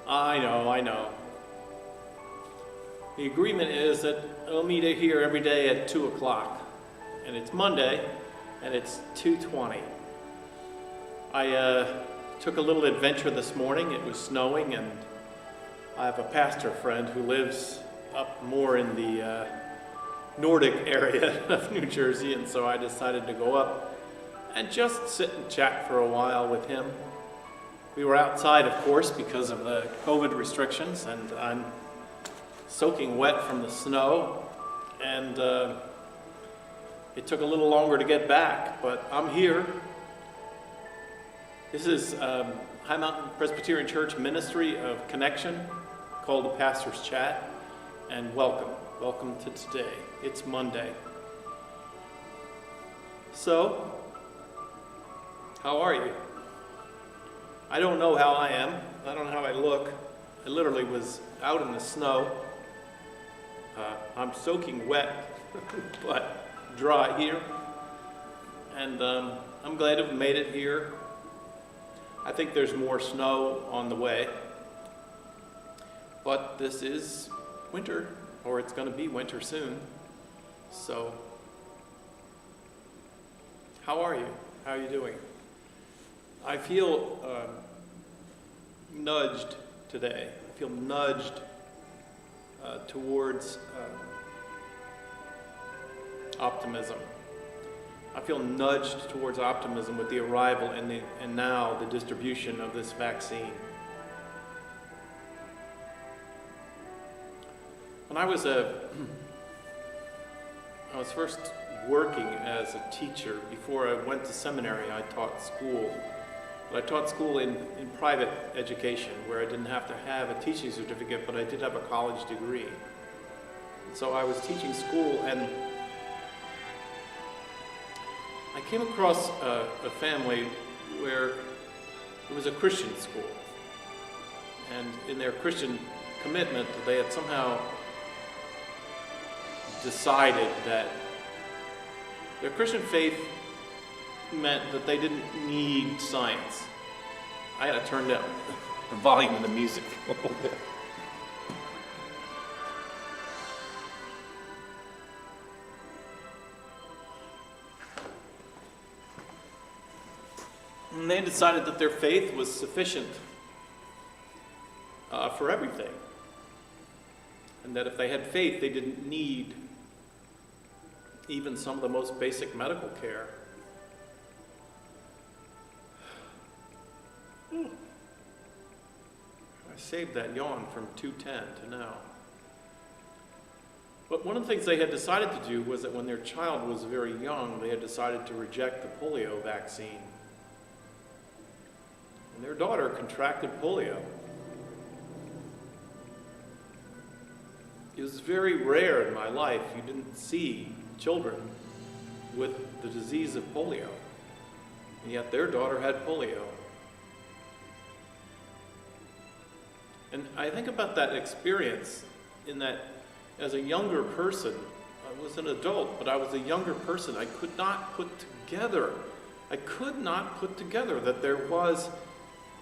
I know. The agreement is that I'll meet here every day at 2 o'clock. And it's Monday, and it's 2:20. I took a little adventure this morning. It was snowing, and I have a pastor friend who lives up more in the Nordic area of New Jersey, and so I decided to go up and just sit and chat for a while with him. We were outside, of course, because of the COVID restrictions, and I'm soaking wet from the snow, and it took a little longer to get back, but I'm here. This is High Mountain Presbyterian Church Ministry of Connection, called the Pastor's Chat, and welcome to today. It's Monday. So, how are you? I don't know how I am. I don't know how I look. I literally was out in the snow. I'm soaking wet, but dry here. And I'm glad to have made it here. I think there's more snow on the way. But this is winter, or it's going to be winter soon. So, how are you? How are you doing? I feel nudged today. I feel nudged towards optimism. I feel nudged towards optimism with the arrival and now the distribution of this vaccine. When I was first working as a teacher. Before I went to seminary, I taught school. But I taught school in private education, where I didn't have to have a teaching certificate, but I did have a college degree. And so I was teaching school, and I came across a family where it was a Christian school. And in their Christian commitment, they had somehow decided that their Christian faith meant that they didn't need science. I had to turn down the volume of the music a little bit. And they decided that their faith was sufficient for everything. And that if they had faith, they didn't need even some of the most basic medical care. I saved that yawn from 2:10 to now. But one of the things they had decided to do was that when their child was very young, they had decided to reject the polio vaccine. And their daughter contracted polio. It was very rare in my life. You didn't see children with the disease of polio. And yet their daughter had polio. And I think about that experience in that as a younger person, I was an adult, but I was a younger person. I could not put together that there was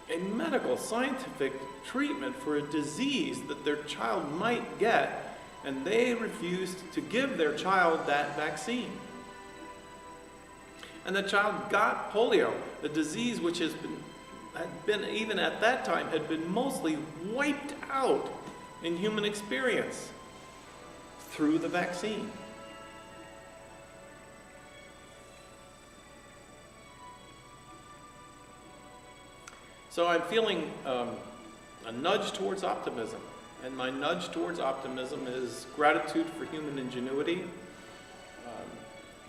a medical, scientific treatment for a disease that their child might get, and they refused to give their child that vaccine. And the child got polio, the disease which had been, even at that time, had been mostly wiped out in human experience through the vaccine. So I'm feeling a nudge towards optimism. And my nudge towards optimism is gratitude for human ingenuity,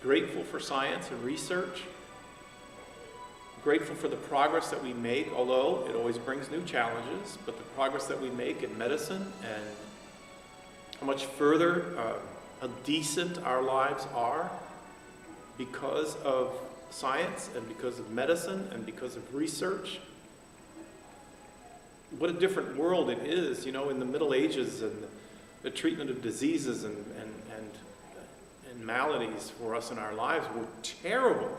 grateful for science and research, grateful for the progress that we make, although it always brings new challenges, but the progress that we make in medicine and how much further, how decent our lives are because of science and because of medicine and because of research. What a different world it is, you know, in the Middle Ages, and the treatment of diseases and maladies for us in our lives were terrible.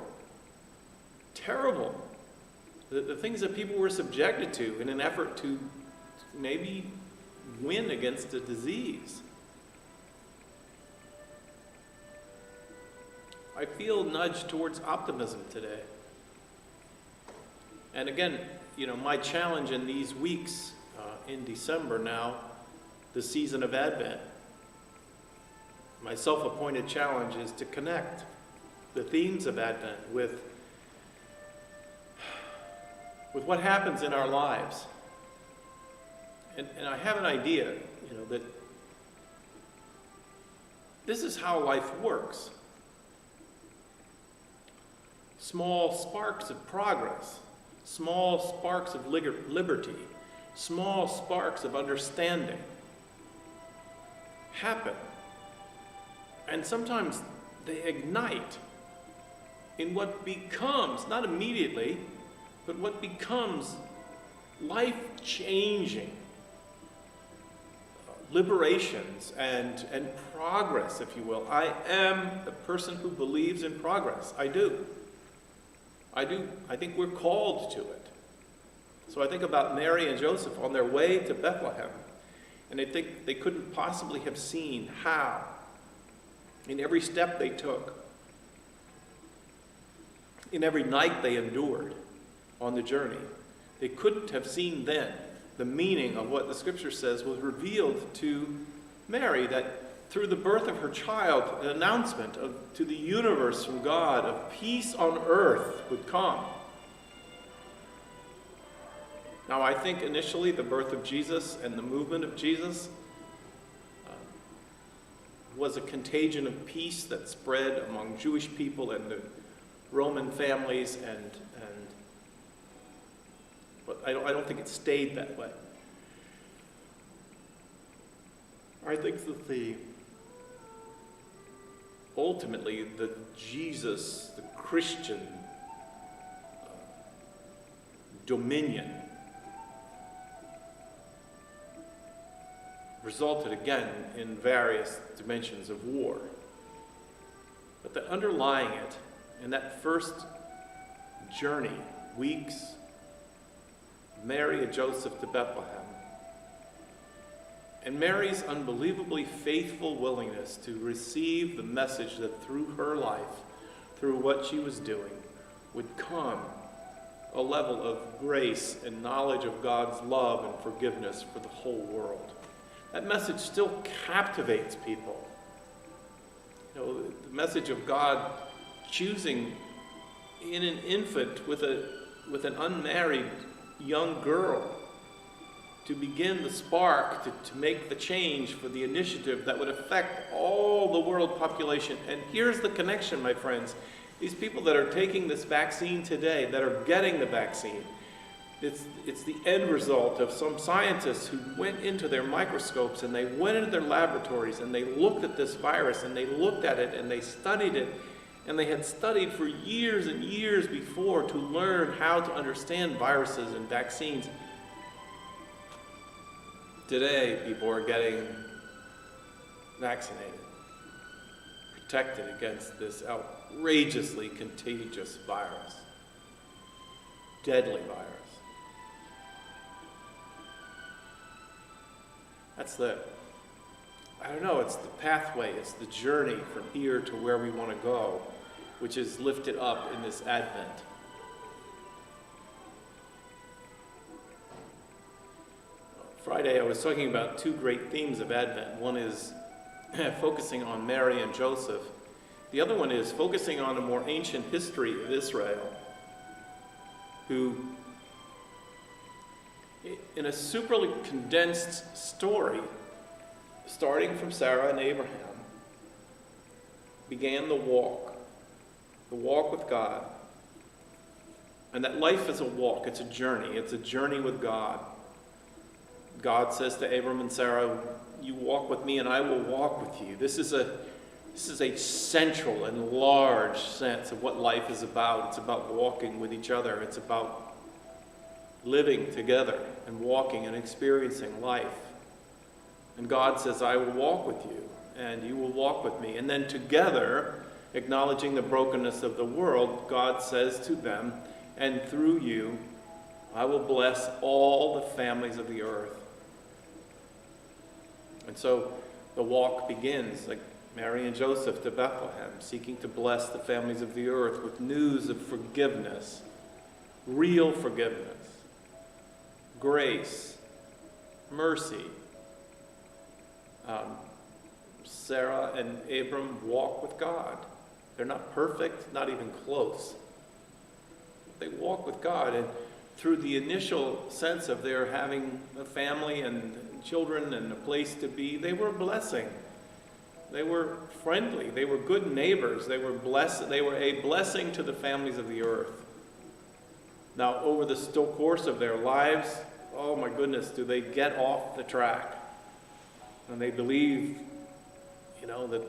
Terrible. The things that people were subjected to in an effort to maybe win against a disease. I feel nudged towards optimism today. And again, my challenge in these weeks in December now, the season of Advent, my self-appointed challenge is to connect the themes of Advent with what happens in our lives. And I have an idea, that this is how life works. Small sparks of progress, small sparks of liberty, small sparks of understanding happen. And sometimes they ignite in what becomes, not immediately, but what becomes life-changing liberations and progress, if you will. I am a person who believes in progress. I do. I think we're called to it. So I think about Mary and Joseph on their way to Bethlehem, and I think they couldn't possibly have seen how, in every step they took, in every night they endured on the journey, they couldn't have seen then the meaning of what the scripture says was revealed to Mary, that through the birth of her child, an announcement to the universe from God of peace on earth would come. Now, I think initially the birth of Jesus and the movement of Jesus was a contagion of peace that spread among Jewish people and the Roman families, but I don't think it stayed that way. I think that ultimately the Jesus, the Christian dominion resulted again in various dimensions of war. But that underlying it, in that first journey, weeks, Mary and Joseph to Bethlehem, and Mary's unbelievably faithful willingness to receive the message that through her life, through what she was doing, would come a level of grace and knowledge of God's love and forgiveness for the whole world. That message still captivates people. The message of God choosing in an infant with an unmarried young girl to begin the spark, to make the change for the initiative that would affect all the world population. And here's the connection, my friends. These people that are taking this vaccine today, that are getting the vaccine, it's the end result of some scientists who went into their microscopes and they went into their laboratories and they looked at this virus and they looked at it and they studied it, and they had studied for years and years before to learn how to understand viruses and vaccines. Today, people are getting vaccinated, protected against this outrageously contagious virus, deadly virus. It's the pathway, it's the journey from here to where we want to go, which is lifted up in this Advent. Friday, I was talking about two great themes of Advent. One is focusing on Mary and Joseph. The other one is focusing on a more ancient history of Israel, who, in a super condensed story, starting from Sarah and Abraham, began the walk with God. And that life is a walk, it's a journey with God. God says to Abram and Sarah, you walk with me and I will walk with you. This is a central and large sense of what life is about. It's about walking with each other. It's about living together and walking and experiencing life. And God says, I will walk with you and you will walk with me. And then together, acknowledging the brokenness of the world, God says to them, and through you, I will bless all the families of the earth. And so the walk begins, like Mary and Joseph to Bethlehem, seeking to bless the families of the earth with news of forgiveness, real forgiveness, grace, mercy. Sarah and Abram walk with God. They're not perfect, not even close. They walk with God, and through the initial sense of their having a family and children and a place to be, they were a blessing. They were friendly. They were good neighbors. They were blessed. They were a blessing to the families of the earth. Now, over the still course of their lives, oh my goodness, do they get off the track? And they believe, that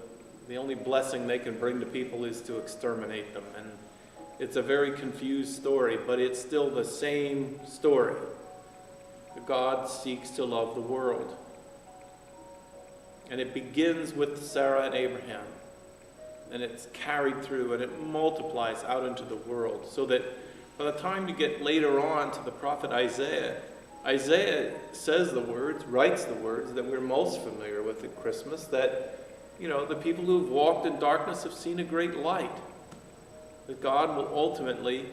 the only blessing they can bring to people is to exterminate them. And it's a very confused story, but it's still the same story. God seeks to love the world. And it begins with Sarah and Abraham. And it's carried through and it multiplies out into the world. So that by the time you get later on to the prophet Isaiah, Isaiah says the words, writes the words that we're most familiar with at Christmas, that, the people who've walked in darkness have seen a great light. That God will ultimately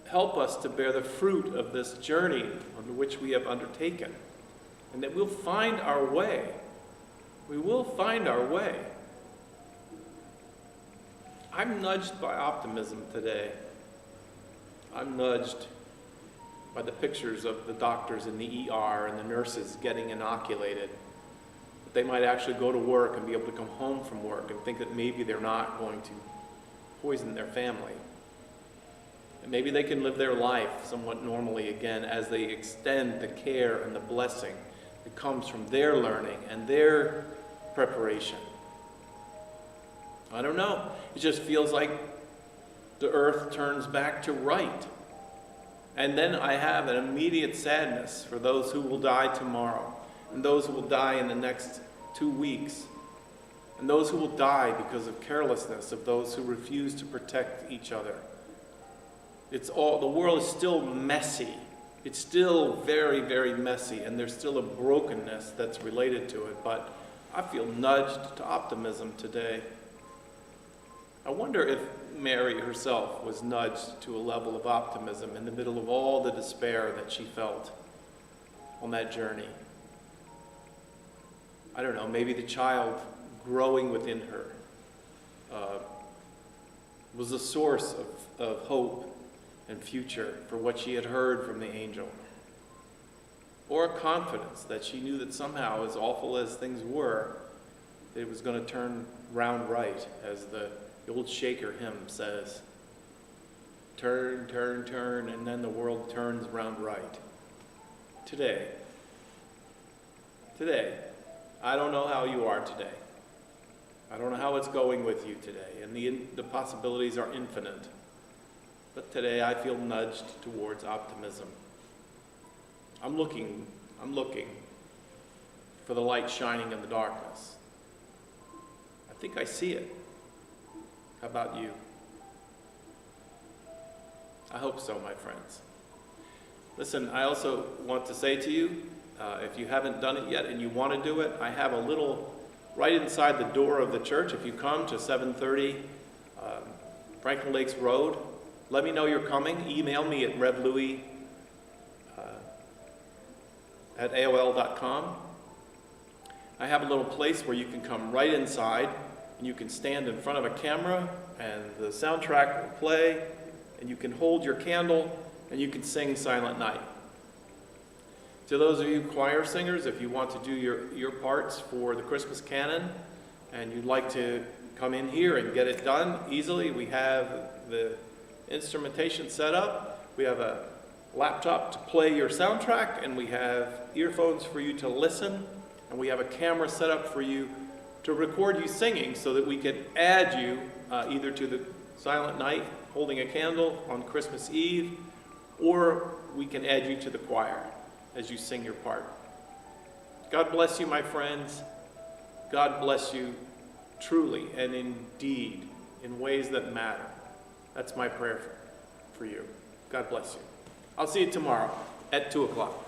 help us to bear the fruit of this journey on which we have undertaken. And that we'll find our way. We will find our way. I'm nudged by optimism today. I'm nudged by the pictures of the doctors in the ER and the nurses getting inoculated. That they might actually go to work and be able to come home from work and think that maybe they're not going to poison their family. And maybe they can live their life somewhat normally again as they extend the care and the blessing that comes from their learning and their preparation. I don't know. It just feels like the earth turns back to right. And then I have an immediate sadness for those who will die tomorrow, and those who will die in the next 2 weeks, and those who will die because of carelessness of those who refuse to protect each other. The world is still messy. It's still very, very messy, and there's still a brokenness that's related to it, but I feel nudged to optimism today. I wonder if Mary herself was nudged to a level of optimism in the middle of all the despair that she felt on that journey. I don't know, maybe the child growing within her was a source of hope and future for what she had heard from the angel. Or a confidence that she knew that somehow, as awful as things were, that it was going to turn round right, as the old Shaker hymn says. Turn, turn, turn, and then the world turns round right. Today, I don't know how you are today. I don't know how it's going with you today, and the possibilities are infinite. But today I feel nudged towards optimism. I'm looking for the light shining in the darkness. I think I see it. How about you? I hope so, my friends. Listen, I also want to say to you, if you haven't done it yet and you want to do it, I have a little right inside the door of the church. If you come to 730 Franklin Lakes Road, let me know you're coming. Email me at revlouis@aol.com. I have a little place where you can come right inside, and you can stand in front of a camera, and the soundtrack will play, and you can hold your candle, and you can sing Silent Night. To those of you choir singers, if you want to do your parts for the Christmas canon, and you'd like to come in here and get it done easily, we have the instrumentation set up. We have a laptop to play your soundtrack, and we have earphones for you to listen, and we have a camera set up for you to record you singing so that we can add you either to the Silent Night holding a candle on Christmas Eve, or we can add you to the choir as you sing your part. God bless you, my friends. God bless you truly and indeed in ways that matter. That's my prayer for you. God bless you. I'll see you tomorrow at 2 o'clock.